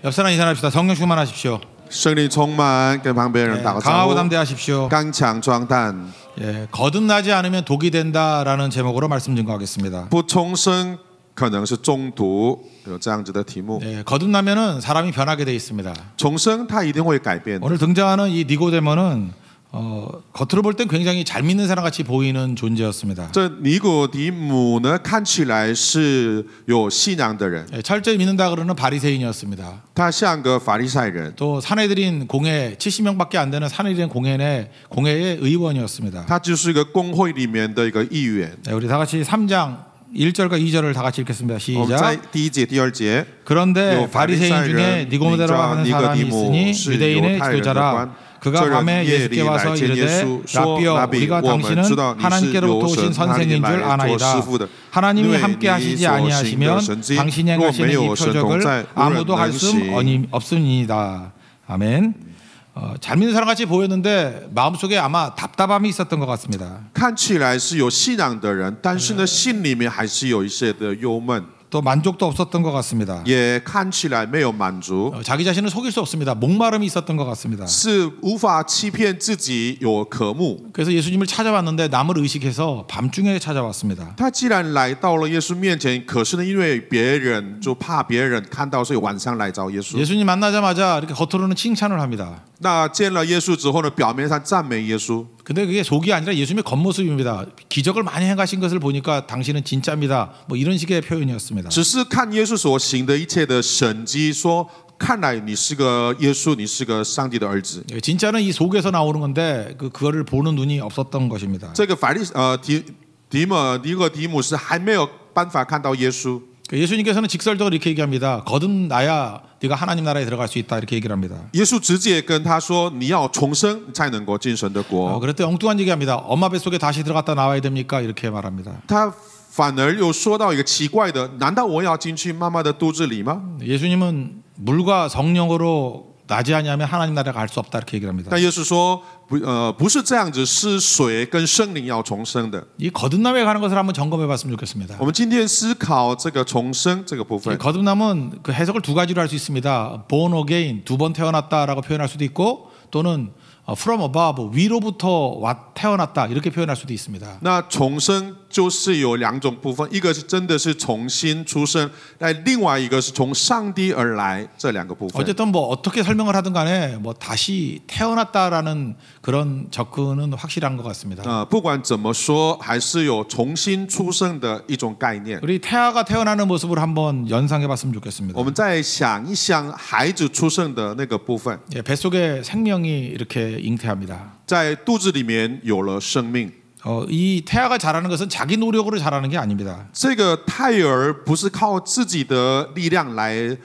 옆 사람 인사합시다. 성령 충만하십시오. 圣灵充满，跟旁边人打个招 강하고 呼。 담대하십시오. 刚强壮胆， 거듭나지 않으면 독이 된다라는 제목으로 말씀 증거하겠습니다. 不重生可能是中毒，有这样子的题目。 거듭나면은 사람이 변하게 돼 있습니다. 重生他一定会改变。 오늘 등장하는 이 니고데모는 겉으로 볼 땐 굉장히 잘 믿는 사람 같이 보이는 존재였습니다. 这尼古底母呢，看起来是有信仰的人， 철저히 믿는다 그러는 바리새인이었습니다. 他像个法利赛人， 또 사내들인 공회 70명밖에 안 되는 사내들인 공회의 의원이었습니다. 他就是一个公会里面的一个议员。 우리 다 같이 3장 1절과 2절을 다 같이 읽겠습니다. 我们在 시작. 第一节、第二节， 그런데 바리새인 중에 니고데모라고 하는 사람이 있으니 유대인의 지도자라. 그가 밤에 예수께 와서 이르되 라비여 우리가 당신은 하나님께로부터 오신 선생인 줄 아나이다. 하나님이 함께 하시지 아니하시면 당신이 행하시는 이 표적을 아무도 할 수 없습니다. 아멘. 잘 믿는 사람 같이 보였는데 마음속에 아마 답답함이 있었던 것 같습니다. 看起来是有信仰的人，但是呢，心里面还是有一些的忧闷。 또 만족도 없었던 것 같습니다. 也看起来没有满足， 자기 자신을 속일 수 없습니다. 목마름이 있었던 것 같습니다. 是无法欺骗自己有渴慕。 그래서 예수님을 찾아왔는데 남을 의식해서 밤중에 찾아왔습니다. 他既然来到了耶稣面前，可是呢，因为别人就怕别人看到，所以晚上来找耶稣。 예수님 만나자마자 이렇게 겉으로는 칭찬을 합니다. 那见了耶稣之后呢，表面上赞美耶稣， 근데 그게 속이 아니라 예수님의 겉모습입니다. 기적을 많이 행하신 것을 보니까 당신은 진짜입니다. 뭐 이런 식의 표현이었습니다. 只是看耶稣所行的一切的神迹，说看来你是个耶稣，你是个上帝的儿子。 진짜는 이 속에서 나오는 건데 그거를 보는 눈이 없었던 것입니다. 这个尼哥底母是还没有办法看到耶稣。 예수님께서는 직설적으로 이렇게 얘기합니다. 거듭나야 네가 하나님 나라에 들어갈 수 있다 이렇게 얘기를 합니다. 耶稣直接跟他说：“你要重生，才能够进神的国。” 그럴 때 엉뚱한 얘기합니다. 엄마 뱃속에 다시 들어갔다 나와야 됩니까? 이렇게 말합니다. 他反而又说到一个奇怪的：难道我要进去妈妈的肚子里吗？ 예수님은 물과 성령으로 나지 아니하면 하나님 나라에 갈 수 없다 이렇게 얘기를 합니다. 但耶稣说：“不是这样子，是水跟圣灵要重生的。” 이 거듭남에 관한 것을 한번 점검해봤으면 좋겠습니다. 我们今天思考这个重生这个部分。 거듭남은 그 해석을 두 가지로 할 수 있습니다. born again, 두 번 태어났다라고 표현할 수도 있고 또는 from above, 위로부터 태어났다 이렇게 표현할 수도 있습니다. 那重生就是有两种部分，一个是真的是重新出生，但另外一个是从上帝而来，这两个部分。 어쨌든 뭐 어떻게 설명을 하든 간에 뭐 다시 태어났다라는 그런 접근은 확실한 것 같습니다. 不管怎么说，还是有重新出生的一种概念。 우리 태아가 태어나는 모습을 한번 연상해봤으면 좋겠습니다. 我们再想一想孩子出生的那个部分， 뱃속에 생명이 이렇게 잉태합니다. 在肚子里面有了生命。 이 태아가 자라는 것은 자기 노력으로 자라는 게 아닙니다. 这个胎儿不是靠自己的力量来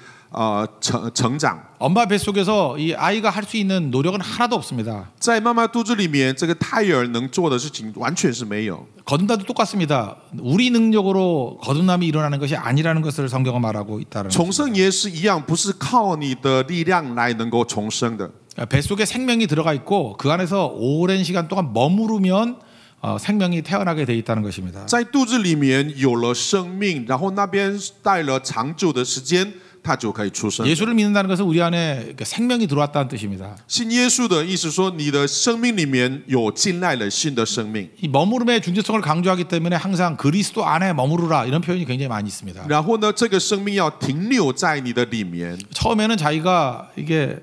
成长。 엄마 뱃속에서 이 아이가 할 수 있는 노력은 하나도 없습니다. 在妈妈肚子里面，这个胎儿能做的事情完全是没有。 거듭나도 똑같습니다. 우리 능력으로 거듭남이 일어나는 것이 아니라는 것을 성경은 말하고 있다는 것입니다. 重生也是一样，不是靠你的力量来能够重生的。 뱃속에 생명이 들어가 있고 그 안에서 오랜 시간 동안 머무르면 생명이 태어나게 돼 있다는 것입니다. 在肚子里面有了生命，然后那边待了长久的时间，它就可以出生。 예수를 믿는다는 것은 우리 안에 생명이 들어왔다는 뜻입니다. 信耶稣的意思说，你的生命里面有进来了新的生命。 이 머무름의 중요성을 강조하기 때문에 항상 그리스도 안에 머무르라 이런 표현이 굉장히 많이 있습니다. 然后呢，这个生命要停留在你的里面。 처음에는 자기가 이게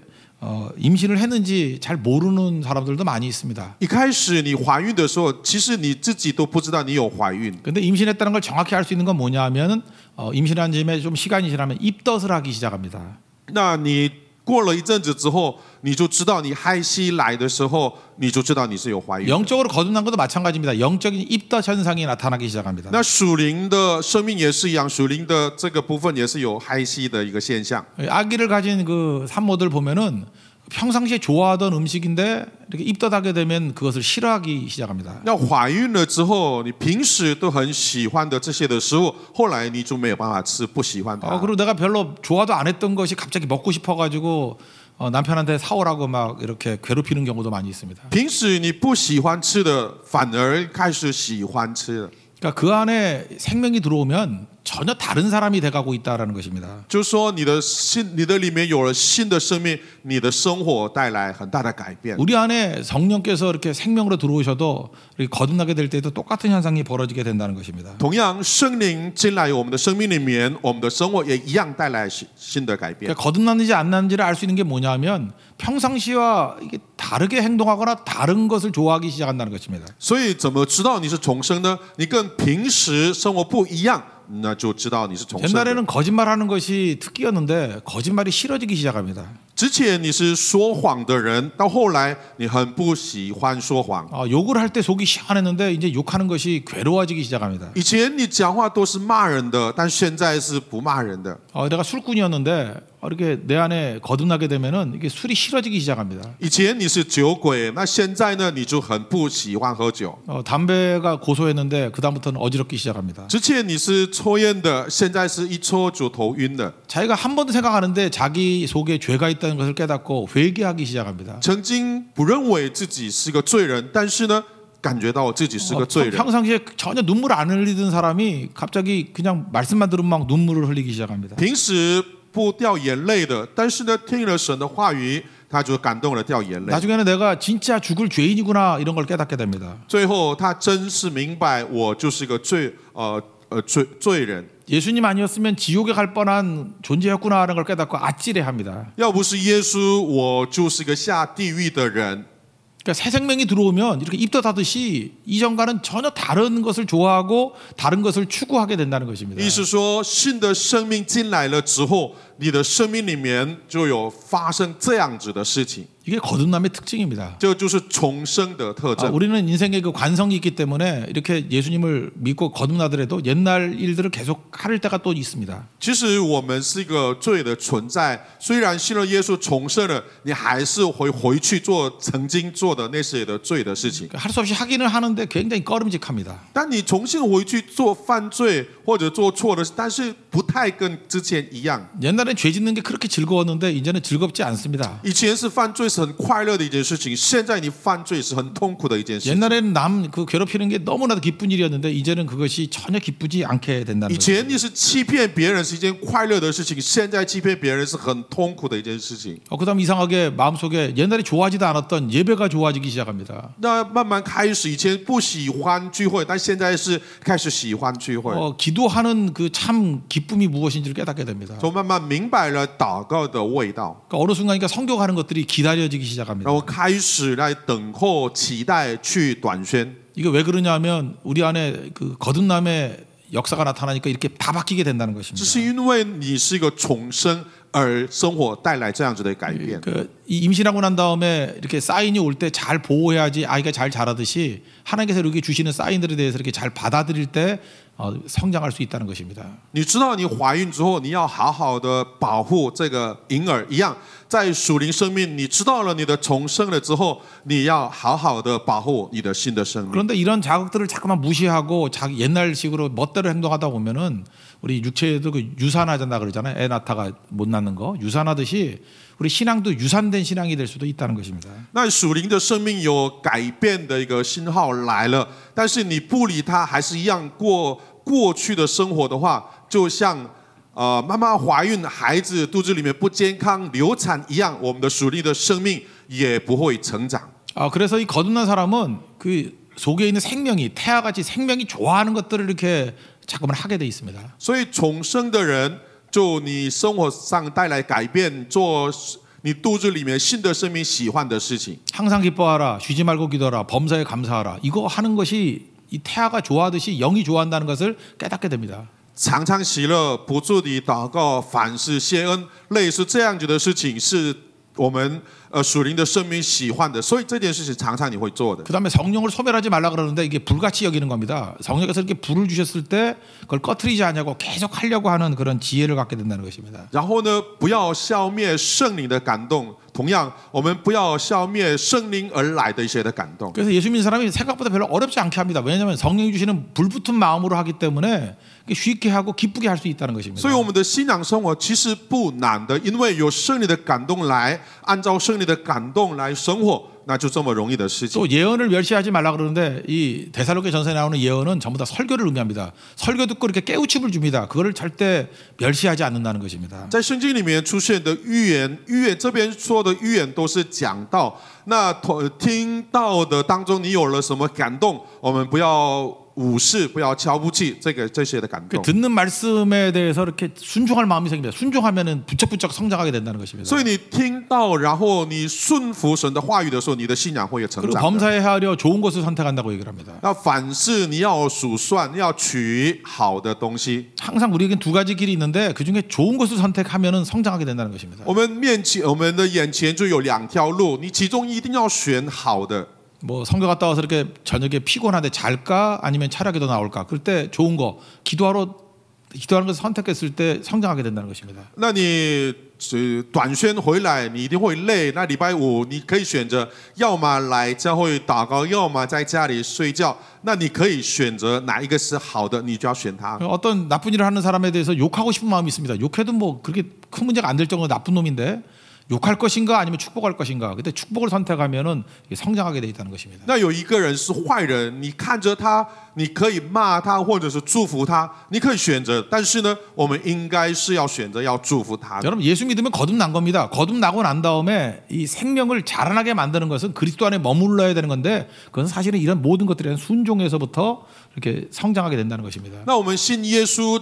임신을 했는지 잘 모르는 사람들도 많이 있습니다. 一开始你怀孕的时候，其实你自己都不知道你有怀孕。 근데 임신했다는 걸 정확히 알 수 있는 건 뭐냐면 임신한 지에 좀 시간이 지나면 입덧을 하기 시작합니다. 那你过了一阵子之后，你就知道你胎息来的时候，你就知道你是有怀孕。 영적으로 거듭난 것도 마찬가지입니다. 영적인 입덧 현상이 나타나기 시작합니다. 那属灵的生命也是一样，属灵的这个部分也是有胎息的一个现象。 아기를 가진 그 산모들 보면은 평상시에 좋아하던 음식인데 이렇게 입덧하게 되면 그것을 싫어하기 시작합니다. 那怀孕了之后，你平时都很喜欢的这些的食物，后来你就没有办法吃，不喜欢它。 그리고 내가 별로 좋아도 안 했던 것이 갑자기 먹고 싶어가지고 남편한테 사오라고 막 이렇게 괴롭히는 경우도 많이 있습니다. 平时你不喜欢吃的，反而开始喜欢吃了。 그러니까 그 안에 생명이 들어오면 전혀 다른 사람이 돼가고 있다라는 것입니다. 就是说你的里面有了新的生命，你的生活带来很大的改变。 우리 안에 성령께서 이렇게 생명으로 들어오셔도 거듭나게 될 때도 똑같은 현상이 벌어지게 된다는 것입니다. 同样，圣灵进来我们的生命里面，我们的生活也一样带来新的改变。 그러니까 거듭났는지 안 났는지를 알 수 있는 게 뭐냐면 평상시와 이게 다르게 행동하거나 다른 것을 좋아하기 시작한다는 것입니다. 所以怎么知道你是重生呢？你跟平时生活不一样，那就知道你是重生的。 옛날에는 거짓말하는 것이 특기였는데 거짓말이 싫어지기 시작합니다. 之前你是说谎的人，到后来你很不喜欢说谎。 욕을 할 때 속이 시원했는데 이제 욕하는 것이 괴로워지기 시작합니다. 以前你讲话都是骂人的，但现在是不骂人的。 내가 술꾼이었는데 이렇게 내 안에 거듭나게 되면은 이게 술이 싫어지기 시작합니다. 以前你是酒鬼，那现在呢，你就很不喜欢喝酒。 담배가 고소했는데 그 다음부터는 어지럽기 시작합니다. 之前你是抽烟的，现在是一抽就头晕的。 자기가 한 번도 생각하는데 자기 속에 죄가 있다는 것을 깨닫고 회개하기 시작합니다. 曾经不认为自己是个罪人，但是呢，感觉到自己是个罪人。 평상시에 전혀 눈물 안 흘리던 사람이 갑자기 그냥 말씀만 들으면 막 눈물을 흘리기 시작합니다. 平时不掉眼泪的，但是呢，听了神的话语，他就感动了掉眼泪。 나중에는 내가 진짜 죽을 죄인이구나 이런 걸 깨닫게 됩니다. 最后，他真是明白我就是个罪人。 예수님 아니었으면 지옥에 갈 뻔한 존재였구나 하는 걸 깨닫고 아찔해합니다. 要不是耶稣，我就是个下地狱的人。 그러니까 새 생명이 들어오면 이렇게 입덧하듯이 이전과는 전혀 다른 것을 좋아하고 다른 것을 추구하게 된다는 것입니다. 意思说，新的生命进来了之后，你的生命里面就有发生这样子的事情。 이게 거듭남의 특징입니다. 这就是重生的特征。 우리는 인생에 그 관성이 있기 때문에 이렇게 예수님을 믿고 거듭나더라도 옛날 일들을 계속 할 때가 또 있습니다. 其实我们是一个罪的存在，虽然信了耶稣重生了，你还是会回去做曾经做的那些的罪的事情。 할 수 없이 하기는 하는데 굉장히 꺼름직합니다. 但你重新回去做犯罪或者做错的事，但是不太跟之前一样。 옛날엔 죄 짓는 게 그렇게 즐거웠는데 이제는 즐겁지 않습니다. 以前是犯罪是很快乐的一件事情，现在你犯罪是很痛苦的一件事情。 옛날에는 남 그 괴롭히는 게 너무나도 기쁜 일이었는데 이제는 그것이 전혀 기쁘지 않게 된다는 以 거죠. 前你是欺骗别人是一件快乐的事情，现在欺骗别人是很痛苦的一件事情。 그다음 이상하게 마음속에 옛날에 좋아하지도 않았던 예배가 좋아지기 시작합니다. 那慢慢开始，以前不喜欢聚会，但现在是开始喜欢聚会。 기도하는 그 참 기쁨이 무엇인지를 깨닫게 됩니다. 就慢慢明白了祷告的味道， 그러니까 어느 순간이니까 성교하는 것들이 기다려지기 시작합니다. 然后开始来等候、期待去短宣。 이게 왜 그러냐면 우리 안에 그 거듭남의 역사가 나타나니까 이렇게 다 바뀌게 된다는 这 것입니다. 是因为你是一个重生而生活带来这样子的改变。 이 임신하고 난 다음에 이렇게 사인이 올 때 잘 보호해야지 아이가 잘 자라듯이 하나님께서 이렇게 주시는 사인들에 대해서 이렇게 잘 받아들일 때 성장할 수 있다는 것입니다. 你知道你怀孕之后，你要好好的保護这个婴儿一样，在属灵生命，你知道了你的重生了之后，你要好好的保護你的新的生命。 그런데 이런 자극들을 자꾸만 무시하고 자기 옛날식으로 멋대로 행동하다 보면은 우리 육체에도 그 유산하잖아 그러잖아요. 애 낳다가 못 낳는 거 유산하듯이 우리 신앙도 유산된 신앙이 될 수도 있다는 것입니다. 那属灵的生命有改变的一个信号来了，但是你不理它，还是一样过去的生活的话，就像妈妈怀孕，孩子肚子里面不健康流产一样，我们的属灵的生命也不会成长。 그래서 이 거듭난 사람은 그 속에 있는 생명이 태아같이 생명이 좋아하는 것들을 이렇게 자꾸만 하게 돼 있습니다. 所以重生的人，就你生活上带来改变，做你肚子里面新的生命喜欢的事情。 항상 기뻐하라, 쉬지 말고 기도하라, 범사에 감사하라. 이거 하는 것이 이 태아가 좋아하듯이 영이 좋아한다는 것을 깨닫게 됩니다. 常常喜乐，不住地祷告，凡事谢恩，类似这样子的事情是我们属灵的生命喜欢的，所以这件事情常常你会做的。 그다음에 성령을 소멸하지 말라 그러는데 이게 불같이 여기는 겁니다. 성령께서 이렇게 불을 주셨을 때 그걸 꺼트리지 않냐고 계속 하려고 하는 그런 지혜를 갖게 된다는 것입니다. 然后呢，不要消灭圣灵的感动，同样，我们不要消灭圣灵而来的一些的感动。 그래서 예수 믿는 사람이 생각보다 별로 어렵지 않게 합니다. 왜냐하면 성령이 주시는 불붙은 마음으로 하기 때문에 쉽게 하고 기쁘게 할 수 있다는 것입니다. 所以我们的信仰生活其实不难的，因为有圣灵的感动来，按照圣圣灵的感动来生活，那就这么容易的事情。 또 예언을 멸시하지 말라 그러는데 이 데살로니가 전서에 나오는 예언은 전부 다 설교를 의미합니다. 설교 듣고 이렇게 깨우침을 줍니다. 그거를 절대 멸시하지 않는다는 것입니다. 在圣经里面出现的预言这边说的预言都是讲道，那听到的当中你有了什么感动，我们不要无视，不要瞧不起这些的感动。 듣는 말씀에 대해서 이렇게 순종할 마음이 생깁니다. 순종하면은 부쩍부쩍 성장하게 된다는 것입니다. 所以你听到，然后你顺服神的话语的时候，你的信仰会有成 그리고 长的。 범사에 헤아려 좋은 것을 선택한다고 얘기를 합니다. 那凡事你要数算，要取好的东西。 항상 우리에겐 두 가지 길이 있는데 그 중에 좋은 것을 선택하면은 성장하게 된다는 것입니다. 我们的眼前就有2条路，你其中一定要选好的。 뭐 성교 갔다 와서 이렇게 저녁에 피곤한데 잘까 아니면 차라리 더 나올까? 그럴 때 좋은 거 기도하는 것을 선택했을 때 성장하게 된다는 것입니다. 那你短宣回来，你一定会累。那礼拜五你可以选择，要么来教会祷告，要么在家里睡觉。那你可以选择哪一个是好的，你就要选它。 어떤 나쁜 일을 하는 사람에 대해서 욕하고 싶은 마음이 있습니다. 욕해도 뭐 그렇게 큰 문제가 안 될 정도로 나쁜 놈인데 욕할 것인가 아니면 축복할 것인가? 그때 축복을 선택하면은 성장하게 돼 있다는 것입니다. 那有一个人是坏人，你看着他，你可以骂他或者是祝福他，你可以选择。但是呢，我们应该是要选择要祝福他。 여러분 예수 믿으면 거듭난 겁니다. 거듭나고 난 다음에 이 생명을 자라나게 만드는 것은 그리스도 안에 머물러야 되는 건데 그건 사실은 이런 모든 것들에 대한 순종에서부터 이렇게 성장하게 된다는 것입니다. 那我们信耶稣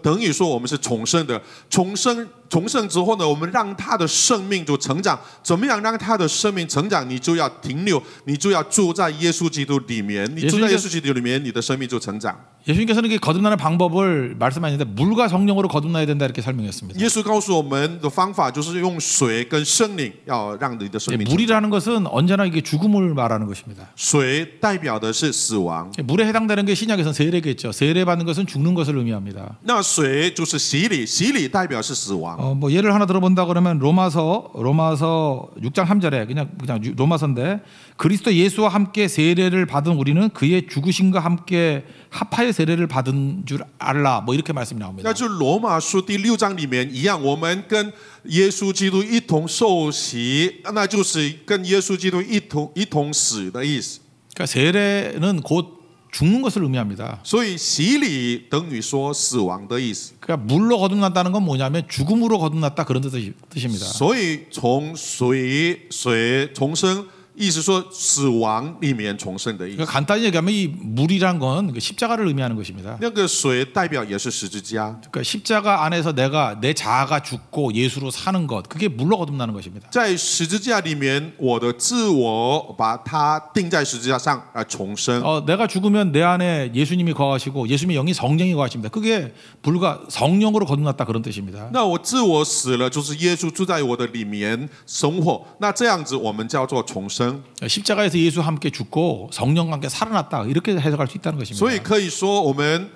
等于说我们是重生的，重生之后呢，我们让他的生命就成长。怎么样让他的生命成长？你就要停留，你就要住在耶稣基督里面。你住在耶稣基督里面，你的生命就成长。 예수님께서는 거듭나는 방법을 말씀하셨는데 물과 성령으로 거듭나야 된다 이렇게 설명했습니다. 耶稣告诉我们的方法就是用水跟圣灵，要让你的生命。 물이라는 것은 언제나 이게 죽음을 말하는 것입니다. 水代表的是死亡。 물에 해당되는 게 신약에서는 세례겠죠. 세례 받는 것은 죽는 것을 의미합니다. 那水就是洗礼，洗礼代表是死亡。 뭐 예를 하나 들어본다 그러면 로마서 6장 3절에 그냥 로마서인데 그리스도 예수와 함께 세례를 받은 우리는 그의 죽으심과 함께 합하여 세례를 받은 줄 알라. 뭐 이렇게 말씀이 나옵니다. 那就罗马书第6章里面一样，我们跟耶稣基督一同受洗，那就是跟耶稣基督一同死的意思。 그러니까 세례는 곧 죽는 것을 의미합니다. 所以洗礼等于说死亡的意思。 그러니까 물로 거듭났다는 건 뭐냐면 죽음으로 거듭났다 그런 뜻입니다. 所以从水重生。 意思说死亡里面重生的意思。 그러니까 간단히 얘기하면 이 물이란 건 십자가를 의미하는 것입니다. 那个水代表也是十字架。 그러니까 십자가 안에서 내 자아가 죽고 예수로 사는 것, 그게 물로 거듭나는 것입니다. 在十字架里面，我的自我把它钉在十字架上而重生。 내가 죽으면 내 안에 예수님이 거하시고 예수님의 영이 성령이 거하십니다. 그게 불과 성령으로 거듭났다 그런 뜻입니다. 那我自我死了，就是耶稣住在我的里面生活。那这样子，我们叫做重生。 십자가에서 예수와 함께 죽고 성령과 함께 살아났다 이렇게 해석할 수 있다는 것입니다. 所以可以说，我们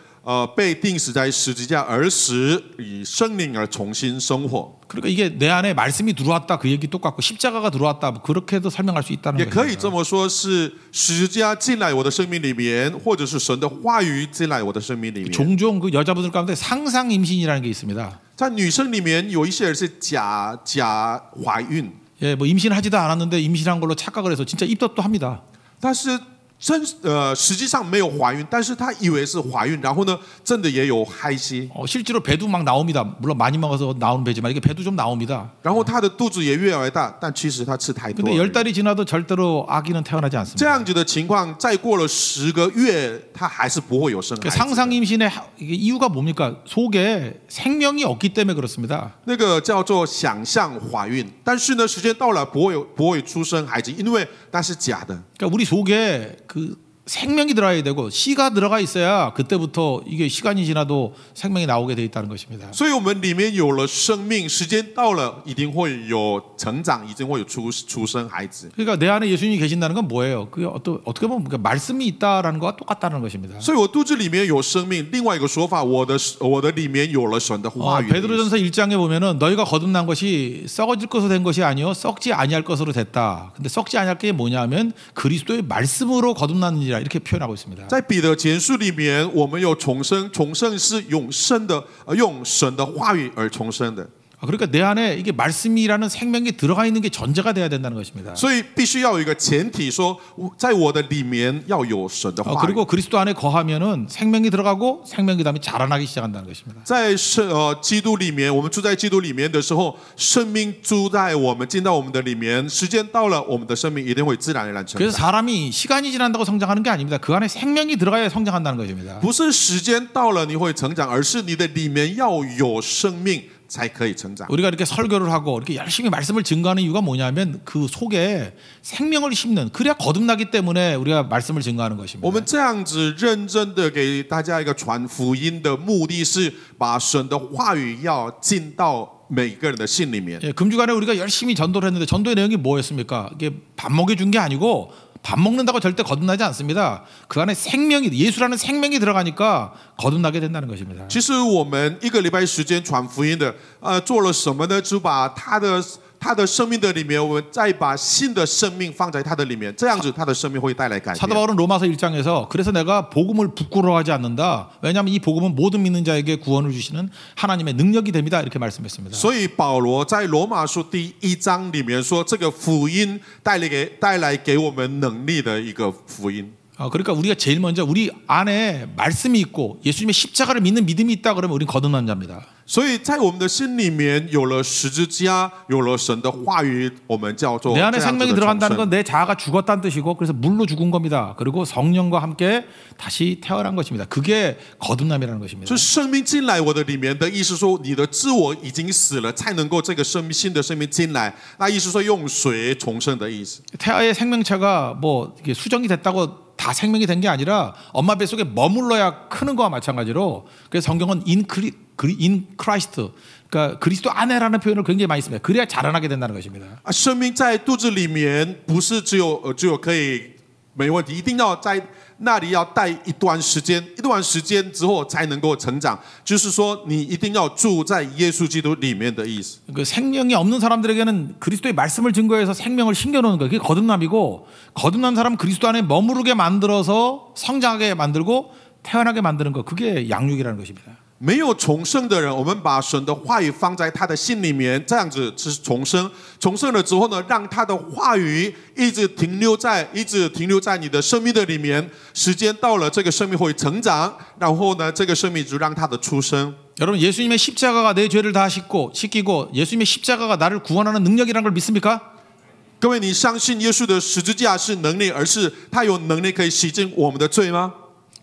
被钉死在十字架而死，以生灵而重新生活。 그러니까 이게 내 안에 말씀이 들어왔다 그 얘기 똑같고 십자가가 들어왔다 그렇게도 설명할 수 있다는 也 것입니다. 可以这么说，是十字架进来我的生命里面，或者是神的话语进来我的生命里面。 종종 그 여자분들 가운데 상상 임신이라는 게 있습니다. 在女生里面有一些人是假怀孕。 예, 뭐 임신하지도 않았는데 임신한 걸로 착각을 해서 진짜 입덧도 합니다. 但是实际上没有怀孕，但是她以为是怀孕，然后呢，真的也有胎息。 실제로 배도 막 나옵니다. 물론 많이 먹어서 나오는 배지만 이게 배도 좀 나옵니다. 然后她的肚子也越来越大，但其实她吃太多。 근데 10달이 지나도 절대로 아기는 태어나지 않습니다. 这样子的情况，再过了10个月，她还是不会有生孩子。 상상 임신의 이유가 뭡니까? 속에 생명이 없기 때문에 그렇습니다. 那个叫做想象怀孕，但是呢，时间到了不会出生孩子，因为那是假的。 그러니까 우리 속에 그 생명이 들어가야 되고 씨가 들어가 있어야 그때부터 이게 시간이 지나도 생명이 나오게 돼 있다는 것입니다. 所以我们里面有了生命，时间到了一定会有成长，一定会有出生孩子。 그러니까 내 안에 예수님이 계신다는 건 뭐예요? 그게 어떻게 보면 말씀이 있다라는 것과 똑같다는 것입니다. 所以我肚子里面有生命。另外一个说法，我的里面有了神的话语。 베드로전서 1장에 보면은 너희가 거듭난 것이 썩어질 것으로 된 것이 아니요 썩지 아니할 것으로 됐다. 근데 썩지 아니할 게 뭐냐면 그리스도의 말씀으로 거듭났느니라 이렇게 표현하고 있습니다. 在彼得前书里面，我们有重生，重生是永生的，用神的话语而重生的。 그러니까 내 안에 이게 말씀이라는 생명이 들어가 있는 게 전제가 돼야 된다는 것입니다. 所以必须要有一个前提，说在我的里面要有神的话语。 그리고 그리스도 안에 거하면은 생명이 들어가고 생명이 그다음에 자라나기 시작한다는 것입니다. 在基督里面，我们住在基督里面的时候，生命住在我们，进到我们的里面，时间到了，我们的生命一定会自然而然成长。 그래서 사람이 시간이 지난다고 성장하는 게 아닙니다. 그 안에 생명이 들어가야 성장한다는 것입니다. 不是时间到了你会成长，而是你的里面要有生命。 才可以成长。 우리가 이렇게 설교를 하고 이렇게 열심히 말씀을 증거하는 이유가 뭐냐면 그 속에 생명을 심는 그래야 거듭나기 때문에 우리가 말씀을 증거하는 것입니다. 我们这样子认真的给大家一个传福音的目的是把神的话语要进到每个人的心里面。 금주간에 우리가 열심히 전도를 했는데 전도의 내용이 뭐였습니까? 이게 밥 먹여준 게 아니고 밥 먹는다고 절대 거듭나지 않습니다. 그 안에 생명이 예수라는 생명이 들어가니까 거듭나게 된다는 것입니다. 其实我们一个礼拜时间传福音的，做了什么呢？就把他的生命的里面，我们再把新的生命放在他的里面，这样子他的生命会带来改变。 사도 바울은 로마서 1장에서 그래서 내가 복음을 부끄러워하지 않는다. 왜냐하면 이 복음은 모든 믿는 자에게 구원을 주시는 하나님의 능력이 됩니다. 이렇게 말씀했습니다. 所以保罗在罗马书第1章里面说，这个福音带来给我们能力的一个福音。 그러니까 우리가 제일 먼저 우리 안에 말씀이 있고 예수님의 십자가를 믿는 믿음이 있다 그러면 우리는 거듭난 자입니다. 所以在我们的心里面有了十字架，有了神的话语，我们叫做 내 안에 생명이 들어간다는 건 내 자아가 죽었다는 뜻이고 그래서 물로 죽은 겁니다. 그리고 성령과 함께 다시 태어난 것입니다. 그게 거듭남이라는 것입니다. 就生命进来我的里面的意思说，你的自我已经死了，才能够这个生命新的生命进来。那意思说用水重生的意思。 태아의 생명체가 뭐 이게 수정이 됐다고 다 생명이 된 게 아니라 엄마 뱃속에 머물러야 크는 거와 마찬가지로 그래서 성경은 in Christ 그러니까 그리스도 안에라는 표현을 굉장히 많이 씁니다. 그래야 자라나게 된다는 것입니다. 生命在肚子里面不是只有可以没问题，一定要在那里要待一段时间，一段时间之后才能够成长。就是说，你一定要住在耶稣基督里面的意思。 그 생명이 없는 사람들에게는 그리스도의 말씀을 증거해서 생명을 심겨놓는 거 그게 거듭남이고 거듭난 사람은 그리스도 안에 머무르게 만들어서 성장하게 만들고 태어나게 만드는 거 그게 양육이라는 것입니다. 没有重生的人，我们把神的话语放在他的心里面，这样子是重生。重生了之后呢，让他的话语一直停留在你的生命的里面。时间到了，这个生命会成长，然后呢，这个生命就让他的出生。 여러분 예수님의 십자가가 내 죄를 다 씻기고 예수님의 십자가가 나를 구원하는 능력이라는 걸 믿습니까? 各位，你相信耶稣的十字架是能力，而是他有能力可以洗净我们的罪吗？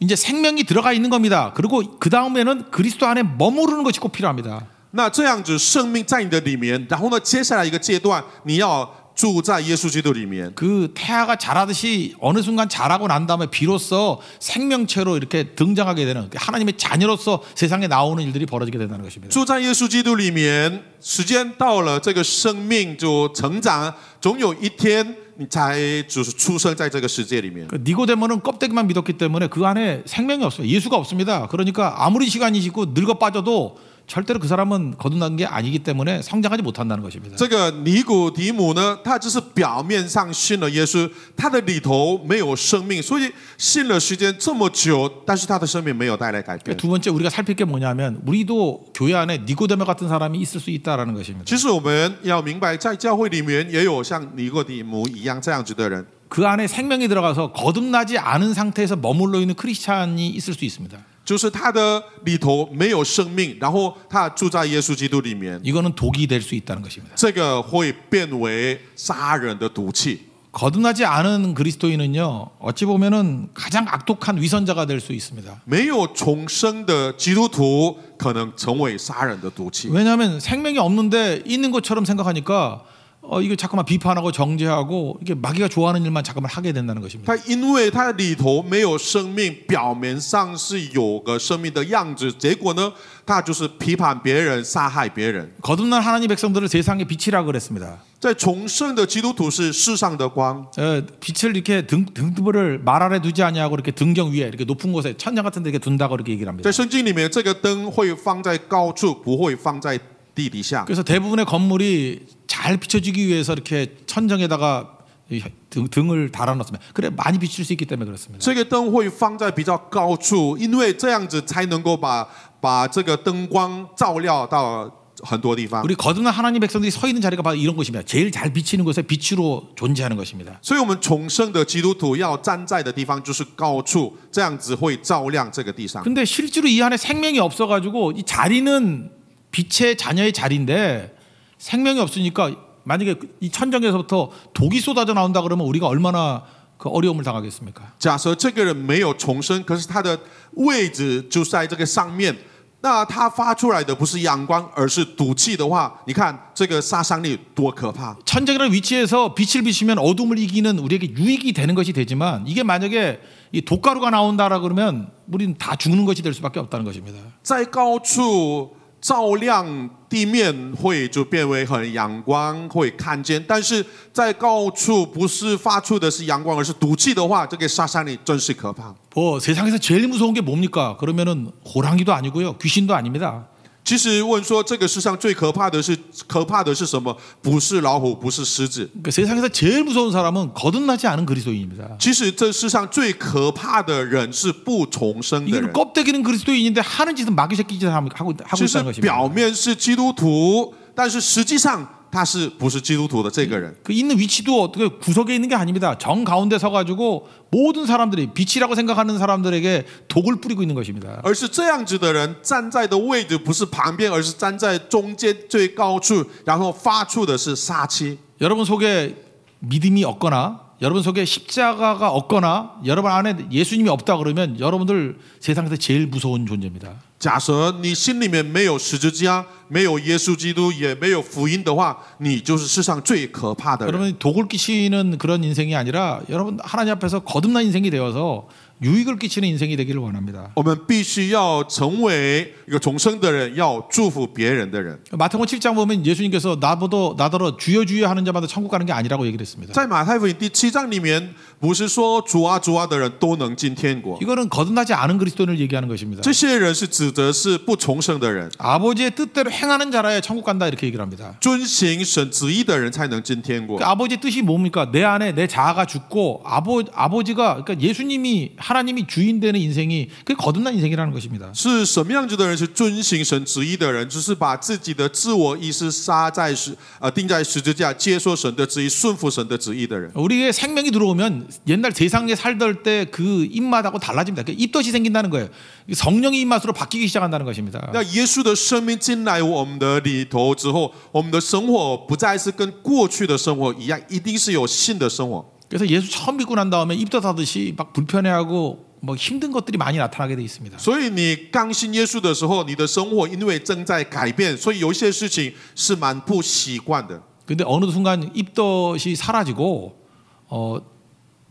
이제 생명이 들어가 있는 겁니다. 그리고 그 다음에는 그리스도 안에 머무르는 것이 꼭 필요합니다. 那这样子生命在你的里面，然后呢，接下来一个阶段，你要住在耶稣基督里面。 그 태아가 자라듯이 어느 순간 자라고 난 다음에 비로소 생명체로 이렇게 등장하게 되는 하나님의 자녀로서 세상에 나오는 일들이 벌어지게 된다는 것입니다. 住在耶稣基督里面，时间到了，这个生命就成长，总有一天。 你才就是出生在这个世界里面。 니고데모는 껍데기만 믿었기 때문에 그 안에 생명이 없어요. 예수가 없습니다. 그러니까 아무리 시간이 지고 늙어 빠져도 절대로 그 사람은 거듭난 게 아니기 때문에 성장하지 못한다는 것입니다. 这个尼古迪姆呢，他只是表面上信了耶稣，他的里头没有生命，所以信了时间这么久，但是他的生命没有带来改变。 두 번째 우리가 살필 게 뭐냐면 우리도 교회 안에 니고데모 같은 사람이 있을 수 있다라는 것입니다. 其实我们要明白，在教会里面也有像尼古迪姆一样这样子的人。 그 안에 생명이 들어가서 거듭나지 않은 상태에서 머물러 있는 크리스찬이 있을 수 있습니다. 就是他的里头没有生命，然后他住在耶稣基督里面。 이거는 독이 될 수 있다는 것입니다. 这个会变为杀人的毒气。 거듭나지 않은 그리스도인은요 어찌 보면은 가장 악독한 위선자가 될 수 있습니다. 没有重生的基督徒可能成为杀人的毒气。 왜냐하면 생명이 없는데 있는 것처럼 생각하니까 이거 자꾸만 비판하고 정죄하고 이게 마귀가 좋아하는 일만 자꾸만 하게 된다는 것입니다. 他因为他里头没有生命，表面上是有个生命的样子，结果呢，他就是批判别人、杀害别人。 거듭난 하나님 백성들을 세상의 빛이라고 그랬습니다. 在重生的基督徒是世上的光。 빛을 이렇게 등불을 말 아래 두지 아니하고 이렇게 등경 위에 이렇게 높은 곳에 천장 같은 데 이렇게 둔다고 이렇게 얘기를 합니다. 在圣经里面，这个灯会放在高处，不会放在地底下。 그래서 대부분의 건물이 잘 비춰지기 위해서 이렇게 천정에다가 등을 달아놓습니다. 그래 많이 비출 수 있기 때문에 그렇습니다. 这个灯会放在比较高处，因为这样子才能够把这个灯光照亮到很多地方。 우리 거듭난 하나님 백성들이 서 있는 자리가 바로 이런 곳입니다. 제일 잘 비치는 곳에 빛으로 존재하는 것입니다. 所以我们重生的基督徒要站在的地方就是高处，这样子会照亮这个地上。 근데 실제로 이 안에 생명이 없어가지고 이 자리는 빛의 자녀의 자리인데 생명이 없으니까 만약에 이 천정에서부터 독이 쏟아져 나온다 그러면 우리가 얼마나 그 어려움을 당하겠습니까? 假设这个人没有重生，可是他的位置就在这个上面，那他发出来的不是阳光，而是毒气的话，你看这个杀伤力多可怕！ 천정이라는 위치에서 빛을 비추면 어둠을 이기는 우리에게 유익이 되는 것이 되지만 이게 만약에 이 독가루가 나온다라 그러면 우리는 다 죽는 것이 될 수밖에 없다는 것입니다. 在高处照亮地面会就变为很阳光，会看见；但是在高处不是发出的是阳光，而是毒气的话，这个杀伤力真是可怕。 세상에서 제일 무서운 게 뭡니까? 그러면은 호랑이도 아니고요, 귀신도 아닙니다. 其实问说这个世上最可怕的是什么？不是老虎，不是狮子。 그러니까 세상에서 제일 무서운 사람은 거듭나지 않은 그리스도인입니다. 其实这世上最可怕的人是不重生的 이거는 人。 껍데기는 그리스도인인데 하는 짓은 마귀 새끼 짓을 하고 就 있다는 是 것입니다. 表面是基督徒，但是实际上他是不是基督徒的这个人？ 그 있는 위치도 어떻게 구석에 있는 게 아닙니다. 정 가운데 서가지고 모든 사람들이 빛이라고 생각하는 사람들에게 독을 뿌리고 있는 것입니다. 而是这样子的人站在的位置不是旁边，而是站在中间最高处，然后发出的是杀气。 여러분 속에 믿음이 없거나 여러분 속에 십자가가 없거나 여러분 안에 예수님이 없다 그러면 여러분들 세상에서 제일 무서운 존재입니다. 假设你心里面没有十字架，没有耶稣基督，也没有福音的话，你就是世上最可怕的人。 여러분 독을 끼치는 그런 인생이 아니라 여러분 하나님 앞에서 거듭난 인생이 되어서 유익을 끼치는 인생이 되기를 원합니다. 我们必须要成为一个重生的人，要祝福别人的人。 마태복음 7장 보면 예수님께서 나더러 주여 주여 하는 자마다 천국 가는 게 아니라고 얘기를 했습니다. 在马太福音第7章里面，不是说主啊主啊的人都能进天国， 이거는 거듭나지 않은 그리스도인을 얘기하는 것입니다. 这些人是指的是不重生的人， 아버지의 뜻대로 행하는 자라야 천국 간다 이렇게 얘기를 합니다. 遵行神旨意的人才能进天国。 그 아버지의 뜻이 뭡니까? 내 안에 내 자아가 죽고 아버지가 그러니까 예수님이 하나님이 주인 되는 인생이 그게 거듭난 인생이라는 것입니다. 是什么样子的人是遵行神旨意的人？就是把自己的自我意识钉在十字架，接受神的旨意，顺服神的旨意的人。 우리의 생명이 들어오면 옛날 세상에 살던 때 그 입맛하고 달라집니다. 그 입덧이 생긴다는 거예요. 성령의 입맛으로 바뀌기 시작한다는 것입니다. 那耶稣的生命进来我们的里头之后，我们的生活不再是跟过去的生活一样，一定是有新的生活。 그래서 예수 처음 믿고 난 다음에 입덧하듯이 막 불편해하고 뭐 힘든 것들이 많이 나타나게 돼 있습니다. 所以你刚信耶稣的时候，你的生活因为正在改变，所以有一些事情是蛮不习惯的。 근데 어느 순간 입덧이 사라지고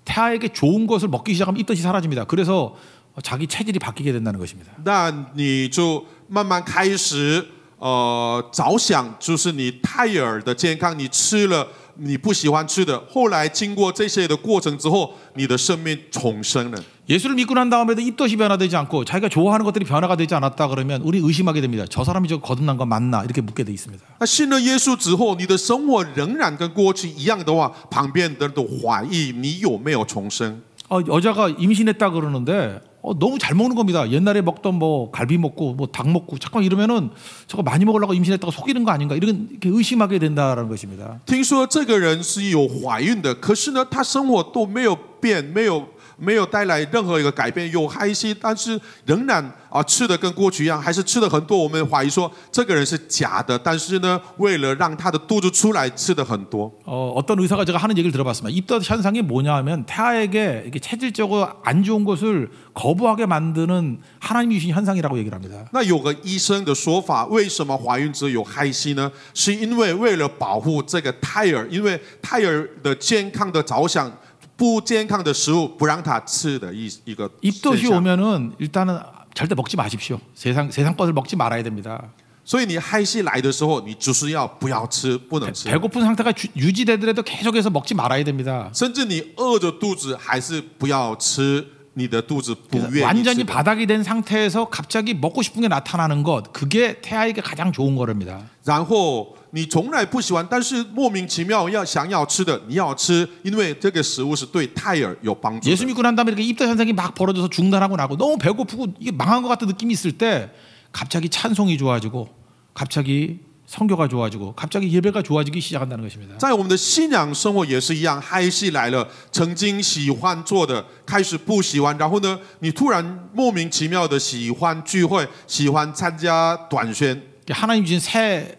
태아에게 좋은 것을 먹기 시작하면 입덧이 사라집니다. 그래서 자기 체질이 바뀌게 된다는 것입니다. 那你就慢慢开始着想，就是你胎儿的健康，你吃了你不喜欢吃的，后来经过这些的过程之后，你的生命重生了。 예수를 믿고 난 다음에도 입덧이 변화되지 않고 자기가 좋아하는 것들이 변화가 되지 않았다 그러면 우리 의심하게 됩니다. 저 사람이 저 거듭난 거 맞나 이렇게 묻게 돼 있습니다. 那信了耶稣之后，你的生活仍然跟过去一样的话，旁边的人都怀疑你有没有重生。 여자가 임신했다 그러는데 너무 잘 먹는 겁니다. 옛날에 먹던 뭐 갈비 먹고 뭐 닭 먹고 잠깐 이러면은 저거 많이 먹으려고 임신했다고 속이는 거 아닌가 이렇게 의심하게 된다라는 것입니다. 听说这个人是有怀孕的，可是呢，他生活都没有变，没有带来任何一个改变，有开心，但是仍然吃的跟过去一样，还是吃的很多。我们怀疑说这个人是假的，但是呢，为了让他的肚子出来，吃的很多。 어떤 의사가 제가 하는 얘기를 들어봤습니다. 입덧 현상이 뭐냐하면 태아에게 이렇게 체질적으로 안 좋은 것을 거부하게 만드는 하나님이 주신 현상이라고 얘기를 합니다. 那有个医生的说法，为什么怀孕之后有害息呢？是因为为了保护这个胎儿，因为胎儿的健康的着想。 不健康的食物不让他吃的一个 입덧이 오면은 일단은 절대 먹지 마십시오. 세상 것을 먹지 말아야 됩니다. 所以你害息来的时候，你就是要不要吃，不能吃。 배고픈 상태가 유지되더라도 계속해서 먹지 말아야 됩니다. 甚至你饿着肚子还是不要吃，你的肚子不愿意吃。 완전히 바닥이 된 상태에서 갑자기 먹고 싶은 게 나타나는 것, 그게 태아에게 가장 좋은 거랍니다. 然后你从来不喜欢，但是莫名其妙想要吃的，你要吃，因为这个食物是对胎儿有帮助的。 예수 믿고 난 다음에 이렇게 입덧 현상이 막 벌어져서 중단하고 나고 너무 배고프고 이게 망한 것 같은 느낌이 있을 때 갑자기 찬송이 좋아지고 갑자기 성교가 좋아지고 갑자기 예배가 좋아지기 시작한다는 것입니다. 在我们的信仰生活也是一样，嗨戏来了，曾经喜欢做的开始不喜欢，然后呢，你突然莫名其妙的喜欢聚会，喜欢参加短宣， 하나님 주신 새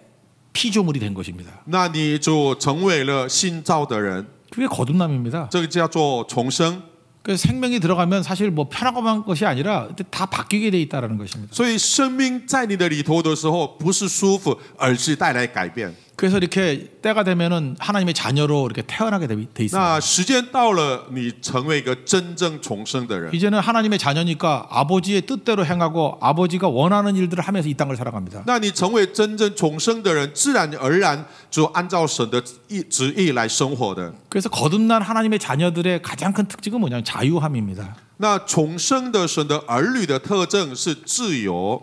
피조물이 된 것입니다. 那你就成为了新造的人， 그게 거듭남입니다. 这个叫做重生。 그래서 생명이 들어가면 사실 뭐 편하고만 것이 아니라 다 바뀌게 돼 있다라는 것입니다. 所以生命在你的里头的时候，不是舒服，而是带来改变。 그래서 이렇게 때가 되면은 하나님의 자녀로 이렇게 태어나게 돼 있습니다. 那时间到了，你成为一个真正重生的人。 이제는 하나님의 자녀니까 아버지의 뜻대로 행하고 아버지가 원하는 일들을 하면서 이 땅을 살아갑니다. 那你成为真正重生的人，自然而然就按照神的旨意来生活的。 그래서 거듭난 하나님의 자녀들의 가장 큰 특징은 뭐냐면 자유함입니다. 那重生的神的儿女的特征是自由。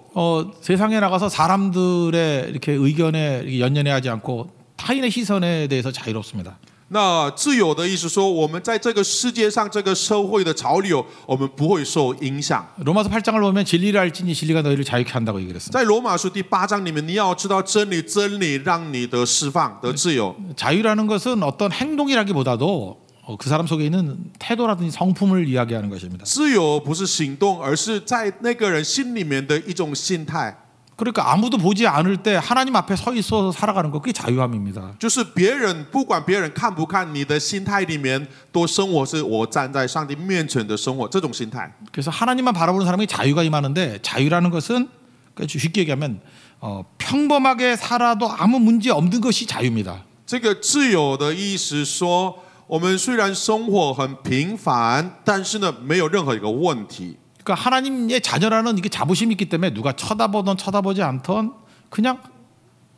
세상에 나가서 사람들의 이렇게 의견에 이렇게 연연해하지 않고 타인의 시선에 대해서 자유롭습니다. 那自由的意思说，我们在这个世界上，这个社会的潮流，我们不会受影响。 로마서 8장을 보면 진리를 알지니 진리가 너희를 자유케 한다고 얘기했습니다. 在罗马书第8章里面，你要知道真理，真理让你得释放，得自由。 자유라는 것은 어떤 행동이라기보다도 그 사람 속에 있는 태도라든지 성품을 이야기하는 것입니다. 自由不是行动，而是在那个人心里面的一种心态。 그러니까 아무도 보지 않을 때 하나님 앞에 서 있어서 살아가는 것, 그게 자유함입니다. 就是别人不管别人看不看，你的心态里面都生活是我站在上帝面前的生活，这种心态。 그래서 하나님만 바라보는 사람이 자유가 임하는데 자유라는 것은 쉽게 얘기하면 평범하게 살아도 아무 문제 없는 것이 자유입니다. 这个自由的意思说，我们虽然生活很平凡，但是呢，没有任何一个问题。 그러니까 하나님의 자녀라는 이게 자부심이 있기 때문에 누가 쳐다보든 쳐다보지 않던 그냥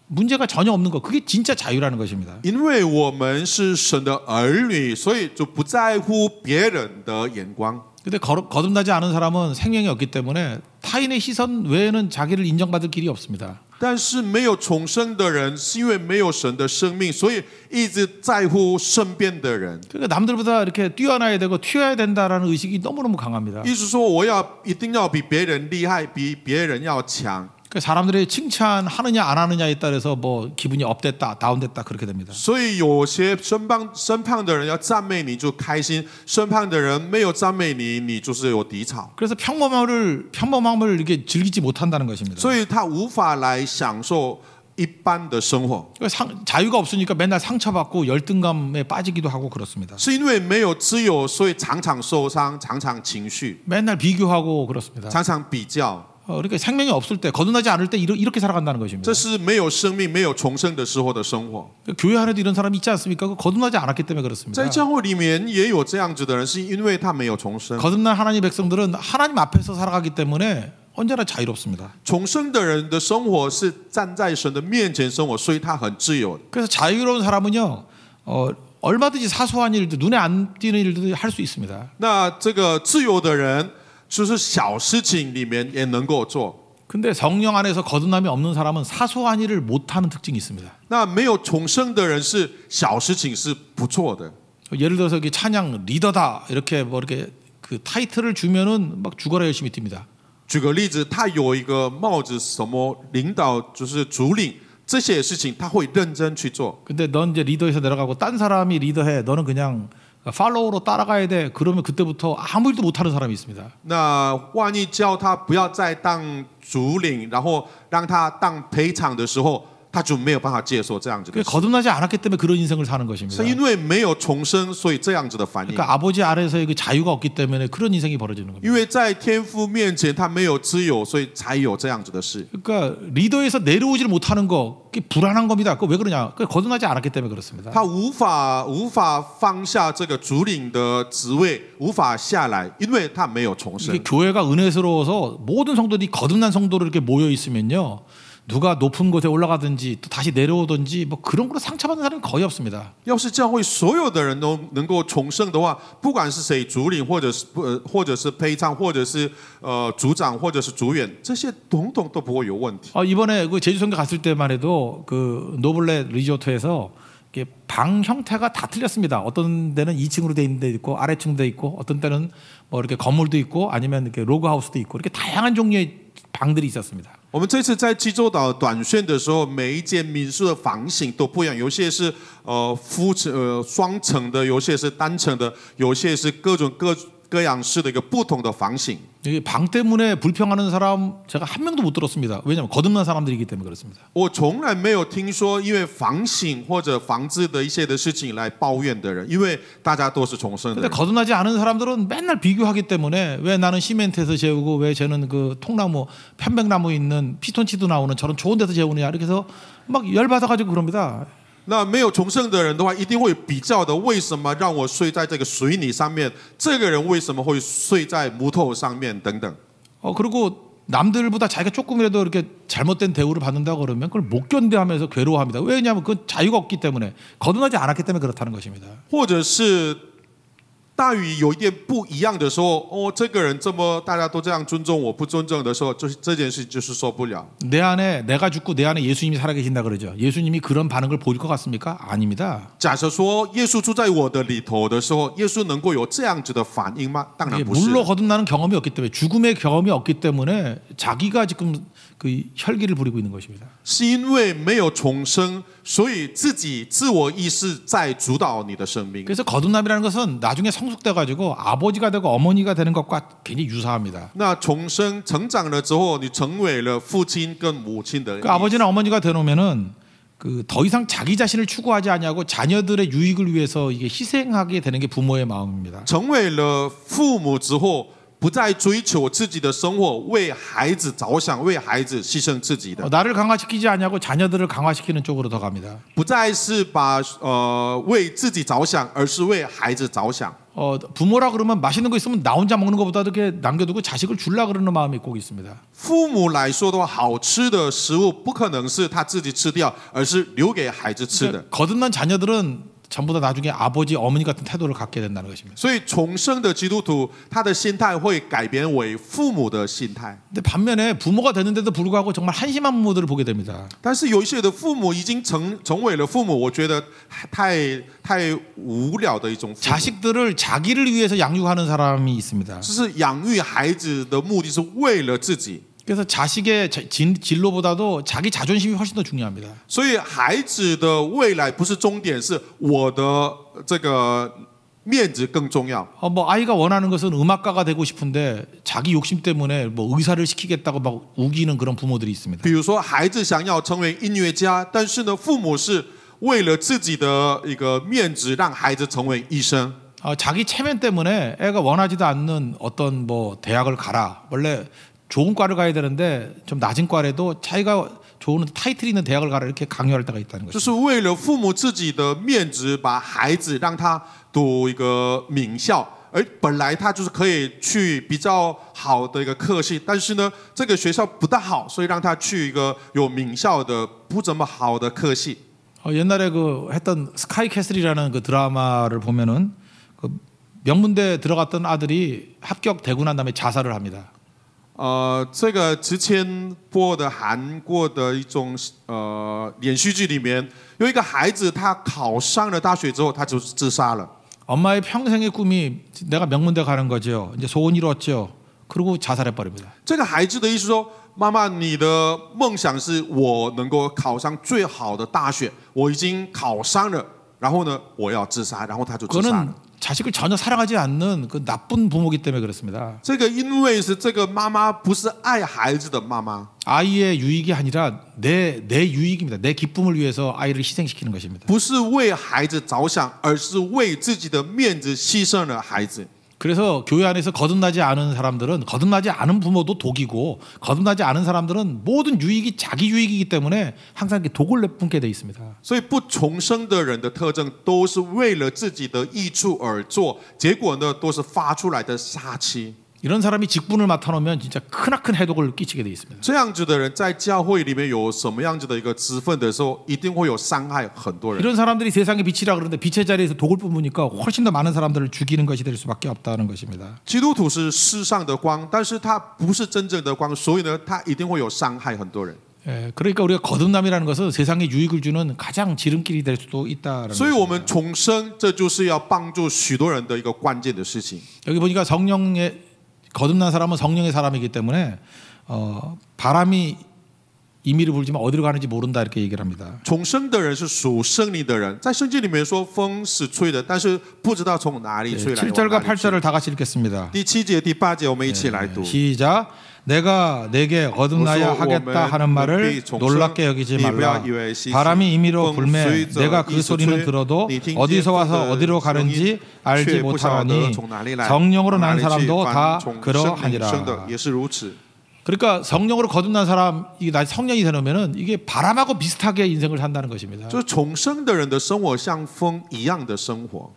문제가 전혀 없는 것, 그게 진짜 자유라는 것입니다. 因为我们是神的儿女，所以就不在乎别人的眼光。 근데 거듭나지 않은 사람은 생명이 없기 때문에 타인의 시선 외에는 자기를 인정받을 길이 없습니다. 但是没有重生的人，是因为没有神的生命，所以一直在乎身边的人。 그러니까 남들보다 이렇게 뛰어나야 되고 튀어야 된다라는 의식이 너무너무 강합니다. 意思说，我一定要比别人厉害，比别人要强。 그러니까 사람들이 칭찬하느냐 안 하느냐에 따라서 뭐 기분이 업됐다, 다운됐다 그렇게 됩니다. 所以有些身旁的人要赞美你就开心，身旁的人没有赞美你，你就是有低潮。 그래서 평범함을 이렇게 즐기지 못한다는 것입니다. 所以他无法来享受一般的生活。 자유가 없으니까 맨날 상처받고 열등감에 빠지기도 하고 그렇습니다. 是因为没有自由，所以常常受伤，常常情绪， 맨날 비교하고 그렇습니다. 常常比较。 그러니까 생명이 없을 때, 거듭나지 않을 때 이렇게 살아간다는 것입니다. 这是没有生命、没有重生的时候的生活。 교회 안에도 이런 사람이 있지 않습니까? 거듭나지 않았기 때문에 그렇습니다. 在教会里面也有这样子的人，是因为他没有重生。 거듭난 하나님의 백성들은 하나님 앞에서 살아가기 때문에 언제나 자유롭습니다. 重生的人的生活是站在神的面前生活，所以他很自由。 그래서 자유로운 사람은요, 얼마든지 사소한 일도 눈에 안 띄는 일도 할 수 있습니다. 那这个自由的人，就是小事情里面也能够做。 근데 성령 안에서 거듭남이 없는 사람은 사소한 일을 못하는 특징이 있습니다. 那没有重生的人是小事情是不做的。 예를 들어서 이게 찬양 리더다 이렇게 뭐 이렇게 그 타이틀을 주면은 막 죽어라 열심히 뜁니다. 举个例子，他有一个帽子，什么领导就是主领，这些事情他会认真去做。 근데 넌 이제 리더에서 내려가고 딴 사람이 리더해. 너는 그냥 팔로우로 따라가야 돼. 그러면 그때부터 아무 일도 못하는 사람이 있습니다. 那万一叫他不要再当主领，然后让他当陪场的时候，他就没有办法接受这样子的事。 거듭나지 않았기 때문에 그런 인생을 사는 것입니다. 是因为没有重生，所以这样子的反应。 그러니까 아버지 아래서의 그 자유가 없기 때문에 그런 인생이 벌어지는 겁니다. 因为在天父面前他没有自由，所以才有这样子的事。 그러니까 리더에서 내려오지를 못하는 거, 그게 불안한 겁니다. 그 왜 그러냐? 그 거듭나지 않았기 때문에 그렇습니다. 他无法放下这个主领的职位，无法下来，因为他没有重生。 이게 교회가 은혜스러워서 모든 성도들이 거듭난 성도로 이렇게 모여 있으면요. 누가 높은 곳에 올라가든지 또 다시 내려오든지 뭐 그런 걸로 상처받는 사람이 거의 없습니다. 要是教会所有的人都能够重生的话，不管是谁主领，或者是陪唱，或者是组长，或者是组员，这些统统都不会有问题。 이번에 그 제주 선교 갔을 때만 해도 그 노블렛 리조트에서 방 형태가 다 틀렸습니다. 어떤 데는 2층으로 돼 있는 데 있고 아래층도 있고 어떤 때는 뭐 이렇게 건물도 있고 아니면 이렇게 로그하우스도 있고 이렇게 다양한 종류의 방들이 있었습니다. 我们这次在济州岛短宣的时候，每一间民宿的房型都不一样，有些是双层的，有些是单层的，有些是各样式的一个不同的房型。 방 때문에 불평하는 사람 제가 한 명도 못 들었습니다. 왜냐하면 거듭난 사람들이기 때문에 그렇습니다. 我从来没有听说因为房型或者房子的一些的事情来抱怨的人，因为大家都是重生的。 근데 거듭나지 않은 사람들은 맨날 비교하기 때문에 왜 나는 시멘트에서 재우고 왜 쟤는 그 통나무 편백나무 있는 피톤치드 나오는 저런 좋은 데서 재우느냐 이렇게 해서 막 열받아가지고 그럽니다. 那没有重生的人的话，一定会比较的。为什么让我睡在这个水泥上面？这个人为什么会睡在木头上面？等等。 그리고 남들보다 자기가 조금이라도 이렇게 잘못된 대우를 받는다고 그러면 그걸 못 견뎌하면서 괴로워합니다. 왜냐하면 그 자유가 없기 때문에 거듭나지 않았기 때문에 그렇다는 것입니다. 或者是大于有一点不一样的时候，这个人这么大家都这样尊重我，不尊重的时候，就是这件事就是受不了。 내 안에 내가 죽고 내 안에 예수님이 살아계신다 그러죠. 예수님이 그런 반응을 보일 것 같습니까? 아닙니다. 假设说耶稣住在我的里头的时候，耶稣能够有这样子的反应吗？当然不是。 물로 거듭나는 경험이 없기 때문에 죽음의 경험이 없기 때문에 자기가 지금 그 혈기를 부리고 있는 것입니다. 是因为没有重生，所以自我意识在主导你的生命。 그래서 거듭남이라는 것은 나중에 성숙돼 가지고 아버지가 되고 어머니가 되는 것과 굉장히 유사합니다. 那重生成长了之后，你成为了父亲跟母亲的。 그 아버지나 어머니가 되놓으면은 그 더 이상 자기 자신을 추구하지 않냐고 자녀들의 유익을 위해서 이게 희생하게 되는 게 부모의 마음입니다. 成为了父母之后。 不再追求自己的生活，为孩子着想，为孩子牺牲自己的。 나를 강화시키지 않냐고 자녀들을 강화시키는 쪽으로 더 갑니다. 不再是把为自己着想，而是为孩子着想。 부모라 그러면 맛있는 거 있으면 나 혼자 먹는 것보다 이렇게 남겨두고 자식을 줄라 그러는 마음이 꼭 있습니다. 父母来说的话，好吃的食物不可能是他自己吃掉，而是留给孩子吃的。 거듭난 자녀들은 전부 다 나중에 아버지 어머니 같은 태도를 갖게 된다는 것입니다. 所以重生的基督徒，他的心态会改变为父母的心态。 근데 반면에 부모가 됐는데도 불구하고 정말 한심한 부모들을 보게 됩니다. 但是有一些的父母已经成为了父母，我觉得太无聊的一种父母。 자식들을 자기를 위해서 양육하는 사람이 있습니다. 就是养育孩子的目的是为了自己。 그래서 자식의 진로보다도 자기 자존심이 훨씬 더 중요합니다. 所以孩子的未来不是终点，是我的这个面子更重要。 뭐 아이가 원하는 것은 음악가가 되고 싶은데 자기 욕심 때문에 뭐 의사를 시키겠다고 막 우기는 그런 부모들이 있습니다. 比如说，孩子想要成为音乐家，但是呢，父母是为了自己的一个面子，让孩子成为医生。 자기 체면 때문에 애가 원하지도 않는 어떤 뭐 대학을 가라. 원래 좋은 과를 가야 되는데 좀 낮은 과라도 자기가 좋은 타이틀 있는 대학을 가라 이렇게 강요할 때가 있다는 거죠. 就是为了父母自己的面子，把孩子让他读一个名校，而本来他就是可以去比较好的一个科系，但是呢，这个学校不大好，所以让他去一个有名校的不怎么好的科系。 옛날에 그 했던 스카이캐슬이라는 그 드라마를 보면은 그 명문대 들어갔던 아들이 합격되고 난 다음에 자살을 합니다. 这个之前播的韩国的一种连续剧里面，有一个孩子，他考上了大学之后，他就自杀了。 엄마의 평생의 꿈이 내가 명문대 가는 거죠. 이제 소원 이뤘죠. 그리고 자살해 버립니다. 这个孩子的意思说，妈妈，你的梦想是我能够考上最好的大学，我已经考上了，然后呢，我要自杀，然后他就自杀了。 자식을 전혀 사랑하지 않는 그 나쁜 부모기 때문에 그렇습니다. 这个因为是这个妈妈不是爱孩子的妈妈， 아이의 유익이 아니라 내 유익입니다. 내 기쁨을 위해서 아이를 희생시키는 것입니다. 不是为孩子着想，而是为自己的面子牺牲了孩子。 그래서 교회 안에서 거듭나지 않은 사람들은 거듭나지 않은 부모도 독이고 거듭나지 않은 사람들은 모든 유익이 자기 유익이기 때문에 항상 이렇게 독을 내뿜게 돼 있습니다. 所以不重生的人的特征都是为了自己的益处而做，结果呢都是发出来的杀气。 이런 사람이 직분을 맡아놓으면 진짜 크나큰 해독을 끼치게 돼 있습니다. 这样子的人在教会里面有什么样子的一个职分的时候，一定会有伤害很多人。 이런 사람들이 세상의 빛이라 그러는데 빛의 자리에서 독을 뿜으니까 훨씬 더 많은 사람들을 죽이는 것이 될 수밖에 없다는 것입니다. 基督徒是世上的光，但是他不是真正的光，所以呢，他一定会有伤害很多人。 그러니까 우리가 거듭남이라는 것은 세상에 유익을 주는 가장 지름길이 될 수도 있다라는 所以我们重生，这就是要帮助许多人的一个关键的事情。 여기 보니까 성령의 거듭난 사람은 성령의 사람이기 때문에 바람이 임의로 불지만 어디로 가는지 모른다 이렇게 얘기를 합니다. 重生的人是属圣灵的人，在圣经里面说风是吹的，但是不知道从哪里吹来。 7절과 8절을 다 같이 읽겠습니다. 第7节、第8节我们一起来读。 시작. 내가 내게 거듭나야 하겠다 하는 말을 놀랍게 여기지 말라. 바람이 임의로 불매 내가 그 소리는 들어도 어디서 와서 어디로 가는지 알지 못하니 성령으로 난 사람도 다 그러하니라. 그러니까 성령으로 거듭난 사람, 이게 성령이 되려면은 이게 바람하고 비슷하게 인생을 산다는 것입니다. 就重生的人的生活像风一样的生活。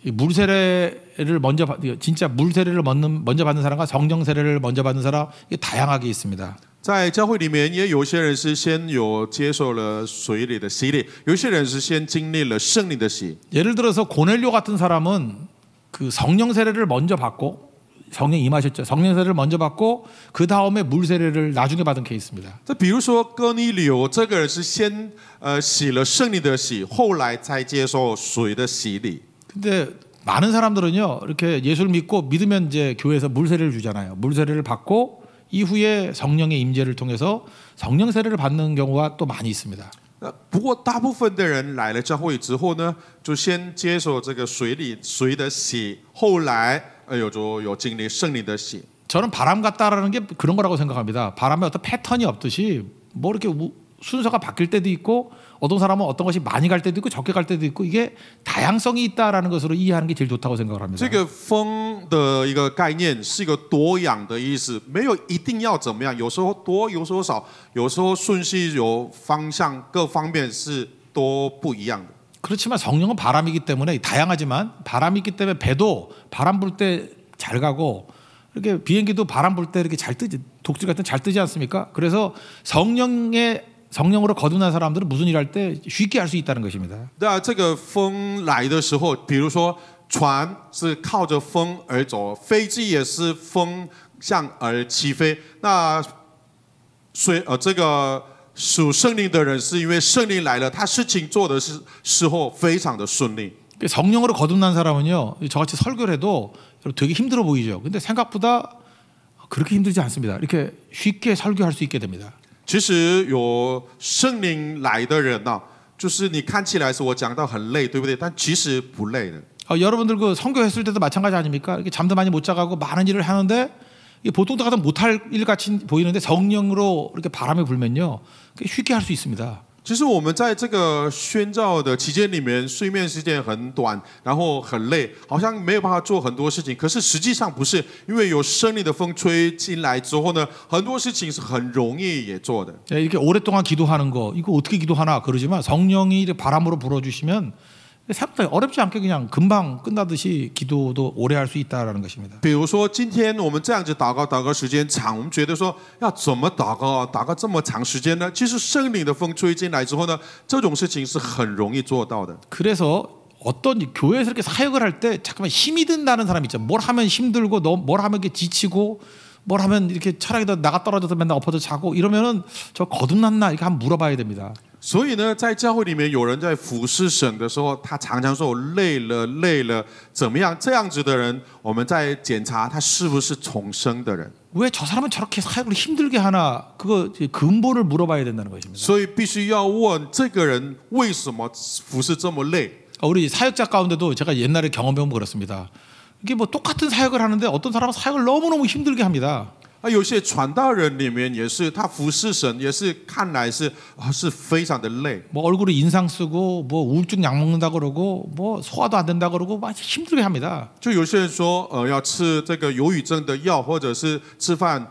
물 세례를 먼저 진짜 물 세례를 먼저 받는 사람과 성령 세례를 먼저 받는 사람 이게 다양하게 있습니다. 在教会里面也有些人是先有接受了水里的洗礼，有些人是先经历了圣灵的洗。 예를 들어서 고넬료 같은 사람은 그 성령 세례를 먼저 받고 성령 임하셨죠. 성령 세례를 먼저 받고 그 다음에 물 세례를 나중에 받은 케이스입니다. 这比如说哥尼流这个人是先洗了圣灵的洗，后来才接受水的洗礼。 근데 많은 사람들은요 이렇게 예수를 믿으면 이제 교회에서 물 세례를 주잖아요. 물 세례를 받고 이후에 성령의 임재를 통해서 성령 세례를 받는 경우가 또 많이 있습니다. 不过大部分的人来了教会之后呢，就先接受这个水的洗，后来有经历圣灵的洗。 저는 바람 같다라는 게 그런 거라고 생각합니다. 바람에 어떤 패턴이 없듯이 뭐 이렇게 순서가 바뀔 때도 있고 어떤 사람은 어떤 것이 많이 갈 때도 있고 적게 갈 때도 있고 이게 다양성이 있다라는 것으로 이해하는 게 제일 좋다고 생각을 합니다. 这个风的一个概念是一个多样的意思，没有一定要怎么样，有时候多，有时候少，有时候顺序有方向，各方面是都不一样的。 그렇지만 성령은 바람이기 때문에 다양하지만 바람이 있기 때문에 배도 바람 불 때 잘 가고 이렇게 비행기도 바람 불 때 이렇게 잘 뜨지 독질 같은 잘 뜨지 않습니까? 그래서 성령으로 거듭난 사람들은 무슨 일할 때 쉽게 할 수 있다는 것입니다. 那这个风来的时候，比如说船是靠着风而走，飞机也是风向而起飞。那这个属圣灵的人是因为圣灵来了，他事情做的时候非常的顺利。 성령으로 거듭난 사람은요, 저같이 설교를 해도 되게 힘들어 보이죠. 근데 생각보다 그렇게 힘들지 않습니다. 이렇게 쉽게 설교할 수 있게 됩니다. 其实有圣灵来的人呢，就是你看起来是我讲到很累，对不对？但其实不累的。 여러분들 그 선교했을 때도 마찬가지 아닙니까? 이렇게 잠도 많이 못 자가고 많은 일을 하는데 보통 같은 못할 일 같이 보이는데 성령으로 이렇게 바람이 불면요, 쉽게 할 수 있습니다. 其实我们在这个宣教的期间里面，睡眠时间很短，然后很累，好像没有办法做很多事情。可是实际上不是，因为有圣灵的风吹进来之后呢，很多事情是很容易也做的。 이렇게 오랫동안 기도하는 거 이거 어떻게 기도하나 그러지만 성령이 바람으로 불어주시면 생각보다 어렵지 않게 그냥 금방 끝나듯이 기도도 오래 할 수 있다라는 것입니다. 比如说今天我们这样子祷告时间长，我们觉得说要怎么祷告这么长时间呢？其实圣灵的风吹进来之后呢，这种事情是很容易做到的。 그래서 어떤 교회에서 이렇게 사역을 할 때 잠깐만 힘이 든다는 사람 있죠. 뭘 하면 힘들고 뭘 하면 이렇게 지치고 뭘 하면 이렇게 차라리 더 나가 떨어져서 맨날 엎어져 자고 이러면은 저 거듭났나 이렇게 한번 물어봐야 됩니다. 所以呢，在教会里面有人在服侍神的时候，他常常说我累了，怎么样？这样子的人，我们在检查他是不是重生的人。 왜 저 사람은 저렇게 사역을 힘들게 하나? 그거 근본을 물어봐야 된다는 것입니다. 所以必须要问这个人为什么服侍这么累。 우리 사역자 가운데도 제가 옛날에 경험해보면 그렇습니다. 이게 뭐 똑같은 사역을 하는데 어떤 사람은 사역을 너무너무 힘들게 합니다. 有些传道人里面也是，他服侍神也是看来是非常的累。 뭐 얼굴에 인상 쓰고 뭐 우울증 약 먹는다 그러고 뭐 소화도 안 된다 그러고 막 힘들게 합니다. 就有些人说要吃这个忧郁症的药，或者是吃饭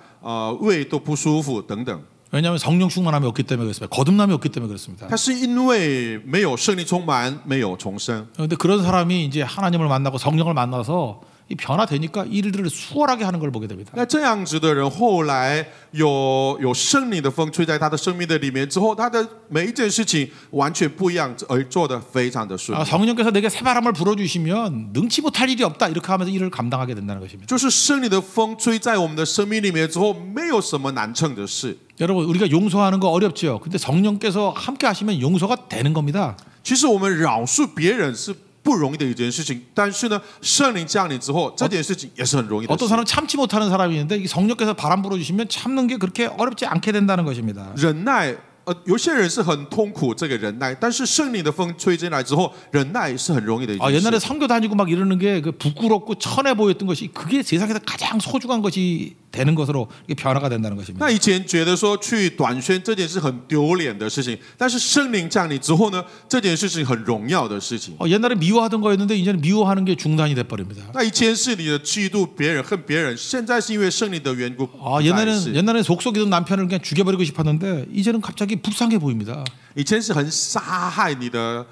胃都不舒服等等。 왜냐하면 성령 충만함이 없기 때문에 그렇습니다. 거듭남이 없기 때문에 그렇습니다. 他是因为没有圣灵充满，没有重生。 그런데 그런 사람이 이제 하나님을 만나고 성령을 만나서 이 변화되니까 일들을 수월하게 하는 걸 보게 됩니다. 那这样子的人后来有圣灵的风吹在他的生命的里面之后，他的每一件事情完全不一样，而做得非常的顺利。 성령께서 내게 새바람을 불어주시면 능치 못할 일이 없다 이렇게 하면서 일을 감당하게 된다는 것입니다. 就是圣灵的风吹在我们的生命里面之后，没有什么难成的事。 여러분 우리가 용서하는 거 어렵죠. 근데 성령께서 함께 하시면 용서가 되는 겁니다. 其实我们饶恕别人是不容易的一件事情。但是呢，圣灵降临之后，这件事情也是很容易的事。 어떤 사람은 참지 못하는 사람이 있는데 성령께서 바람 불어주시면 참는 게 그렇게 어렵지 않게 된다는 것입니다. 忍耐。 有些人是很痛苦这个忍耐，但是圣灵的风吹进来之后，忍耐是很容易的一件事。 옛날에 선교 다니고 막 이러는 게 그 부끄럽고 천해 보였던 것이 그게 세상에서 가장 소중한 것이 되는 것으로 변화가 된다는 것입니다. 那以前觉得说去短宣这件事很丢脸的事情，但是圣灵降临之后呢，这件事情很荣耀的事情。 옛날에 미워하던 거였는데 이제는 미워하는 게 중단이 돼 버립니다. 那以前是你的嫉妒别人、恨别人，现在是因为圣灵的缘故。 옛날에 속속이던 남편을 그냥 죽여버리고 싶었는데 이제는 갑자기 불쌍해 보입니다. 以前是很杀害你的。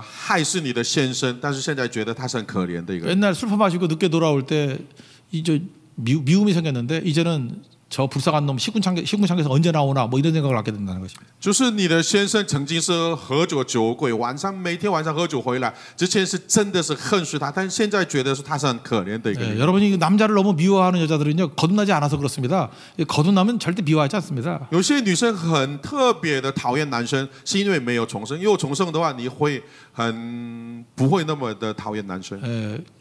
害死你的先生，但是现在觉得他是很可怜的一个人。 옛날 술 마시고 늦게 돌아올 때 이제 미움이 생겼는데 이제는 저 불쌍한 놈 시궁창에서 언제 나오나 뭐 이런 생각을 갖게 된다는 것입니다. 就是你的先生曾经是喝酒酒鬼，每天晚上喝酒回来，之前是真的是恨死他，但是现在觉得是他是很可怜的一个人。 여러분이 남자를 너무 미워하는 여자들은요 거듭나지 않아서 그렇습니다. 거듭나면 절대 미워하지 않습니다. 有些女生很特别的讨厌男生，是因为没有重生。因为重生的话，你会不会那么的讨厌男生？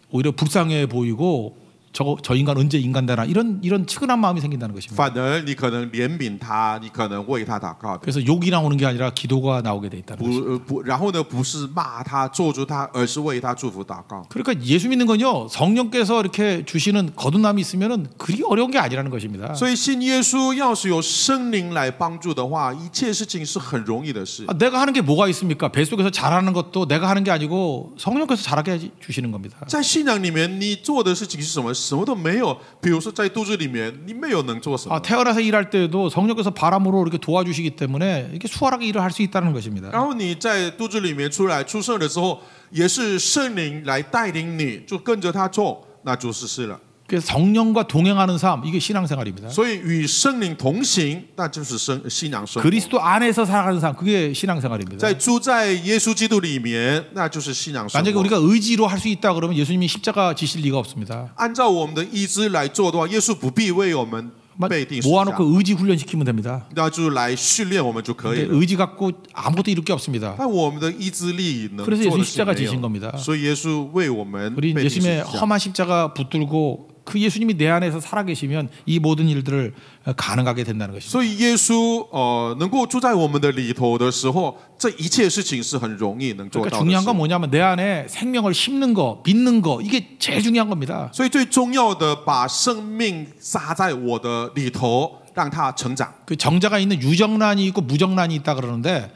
오히려 불쌍해 보이고. 저 인간 언제 인간 되나 이런 측은한 마음이 생긴다는 것입니다. 反而你可能怜悯他，你可能为他祷告。 그래서 욕이 나오는 게 아니라 기도가 나오게 돼 있다는 것입니다. 然后呢，不是骂他、咒诅他，而是为他祝福祷告。 그러니까 예수 믿는 건요 성령께서 이렇게 주시는 거듭남이 있으면은 그리 어려운 게 아니라는 것입니다. 所以信耶稣要是有圣灵来帮助的话，一切事情是很容易的事。 내가 하는 게 뭐가 있습니까? 뱃속에서 잘하는 것도 내가 하는 게 아니고 성령께서 잘하게 주시는 겁니다. 在信仰里面，你做的事情是什么？什么都没有。比如说在肚子里面，你没有能做什么。 태어나서 일할 때도 성령께서 바람으로 이렇게 도와주시기 때문에 이렇게 수월하게 일을 할 수 있다는 것입니다. 然后你在肚子里面出生的时候，也是圣灵来带领你，就跟着他做，那就是事了。 그래서 성령과 동행하는 삶 이게 신앙생활입니다. 所以与圣灵同行，那就是信仰生活。 그리스도 안에서 살아가는 삶 그게 신앙생활입니다. 在住在耶稣基督里面，那就是信仰生活。 만약에 우리가 의지로 할 수 있다 그러면 예수님이 십자가 지실 리가 없습니다. 按照我们的意志来做的话，耶稣不必为我们被钉十字架。 모아놓고 의지 훈련시키면 됩니다. 那就来训练我们就可以了。 의지 갖고 아무것도 이룰 게 없습니다. 但我们的意志力能做 그래서 的 예수 事 십자가 没 지신 有。 겁니다. 所以耶稣为我们 우리 被钉十 예수님의 字架。 험한 십자가 붙들고 그 예수님이 내 안에서 살아계시면 이 모든 일들을 가능하게 된다는 것입니다. 所以耶稣能够住在我们的里头的时候，这一切事情是很容易能做 그러니까 到的 중요한 事。 건 뭐냐면 내 안에 생명을 심는 거, 믿는 거 이게 제일 중요한 겁니다. 所以最重要的，把生命撒在我的里头，让它成长。 그 정자가 있는 유정란이 있고 무정란이 있다 그러는데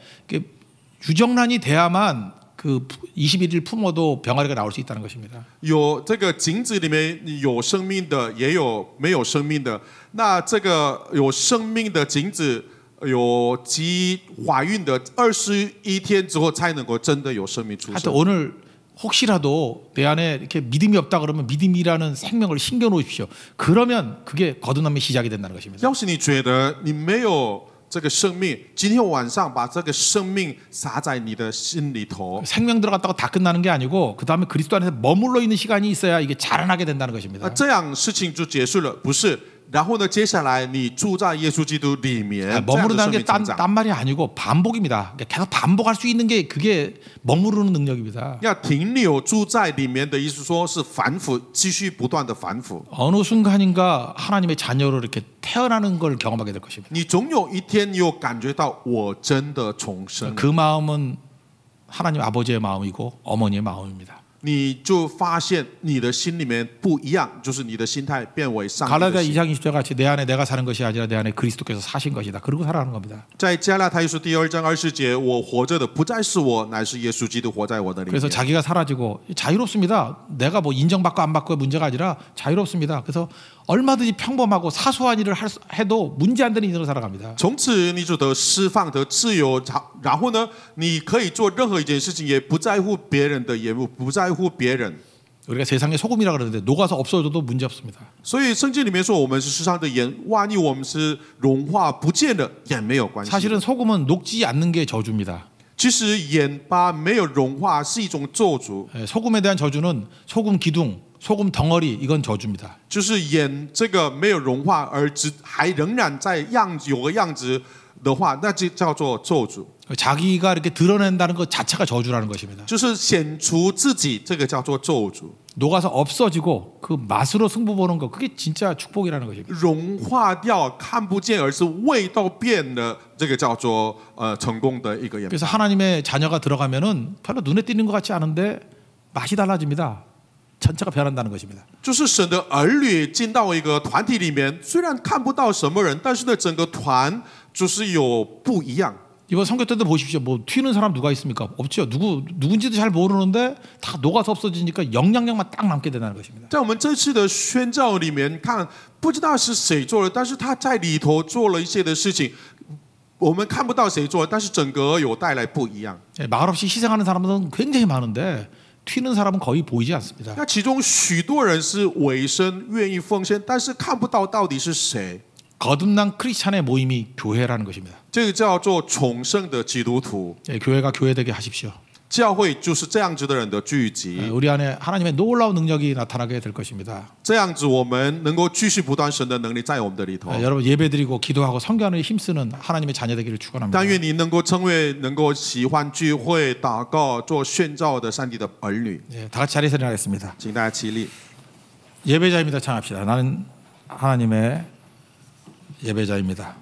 유정란이 돼야만 그 21일 품어도 병아리가 나올 수 있다는 것입니다. 有这个井子里面有生命的，也有没有生命的。那这个有生命的井子，有及怀孕的21天之后，才能够真的有生命出 하여튼 生。 오늘 혹시라도 내 안에 이렇게 믿음이 없다 그러면 믿음이라는 생명을 심겨 놓으십시오. 그러면 그게 거듭남의 시작이 된다는 것입니다. 要是你觉得你没有这个生命，今天晚上把这个生命撒在你的心里头。 생명 들어갔다고 다 끝나는 게 아니고 그 다음에 그리스도 안에서 머물러 있는 시간이 있어야 이게 자라나게 된다는 것입니다. 这样事情就结束了，不是？然后呢，接下来你住在耶稣基督里面， 머무르다는 게 딴 말이 아니고 반복입니다. 계속 반복할 수 있는 게 그게 머무르는 능력입니다. 要停留住在里面的意思，说是反复，继续不断的反复。 어느 순간인가 하나님의 자녀로 이렇게 태어나는 걸 경험하게 될 것입니다. 你总有一天有感觉到我真的重生， 그 마음은 하나님 아버지의 마음이고 어머니의 마음입니다. 你就发现你的心里面不一样，就是你的心态变为上帝的 갈라디아 心。 2장 20절 같이 내 안에 내가 사는 것이 아니라 내 안에 그리스도께서 사신 것이다. 그러고 살아가는 겁니다. 在加拉太书第2章20节，我活着的不再是我，乃是耶稣基督活在我的里面。 그래서 자기가 사라지고 자유롭습니다. 내가 뭐 인정받고 안 받고의 문제가 아니라 자유롭습니다. 그래서 얼마든지 평범하고 사소한 일을 해도 문제 안 되는 인생을 살아갑니다. 从此你就得释放得自由，然后呢，你可以做任何一件事情，也不在乎别人的眼目，不在乎别人。 우리가 세상의 소금이라 그러는데 녹아서 없어져도 문제 없습니다. 所以圣经里面说，我们是世上的盐，万一我们是融化不见了，也没有关系。 사실은 소금은 녹지 않는 게 저주입니다. 其实盐巴没有融化是一种咒诅， 소금에 대한 저주는 소금 기둥, 소금 덩어리 이건 저주입니다. 就是盐这个没有融化而还仍然在有个样子的话，那就叫做咒诅。 자기가 이렇게 드러낸다는 것 자체가 저주라는 것입니다. 就是显出自己，这个叫做咒诅。 녹아서 없어지고 그 맛으로 승부 보는 거 그게 진짜 축복이라는 것입니다. 融化掉看不见，而是味道变了，这个叫做成功的一个研发。 그래서 하나님의 자녀가 들어가면은 별로 눈에 띄는 것 같지 않은데 맛이 달라집니다. 전체가 변한다는 것입니다. 就是神的儿女进到一个团体里面，虽然看不到什么人，但是呢，整个团就是有不一样。 이번 선교 때도 보십시오. 뭐 튀는 사람 누가 있습니까? 없죠. 누군지도 잘 모르는데 다 녹아서 없어지니까 영향력만 딱 남게 된다는 것입니다. 在我们这次的宣教里面看，不知道是谁做了，但是他在里头做了一些的事情，我们看不到谁做，但是整个有带来不一样。 말 없이 희생하는 사람들은 굉장히 많은데 튀는 사람은 거의 보이지 않습니다. 那其中许多人是委身愿意奉献，但是看不到到底是谁。 거듭난 크리스찬의 모임이 교회라는 것입니다. 这个叫做重生的基督徒。 교회가 교회되게 하십시오. 教会就是这样子的人的聚集。 우리 안에 하나님의 놀라운 능력이 나타나게 될 것입니다. 这样子我们能够继续不断神的能力在我们的里头。 여러분 예배드리고 기도하고 선교하는 힘쓰는 하나님의 자녀 되기를 축원합니다. 但愿你能够成为能够喜欢聚会、祷告、做宣教的上帝的儿女。 다 같이 자리에서 일어나겠습니다. 请大家起立。 예배자입니다. 찬합시다. 나는 하나님의 예배자입니다.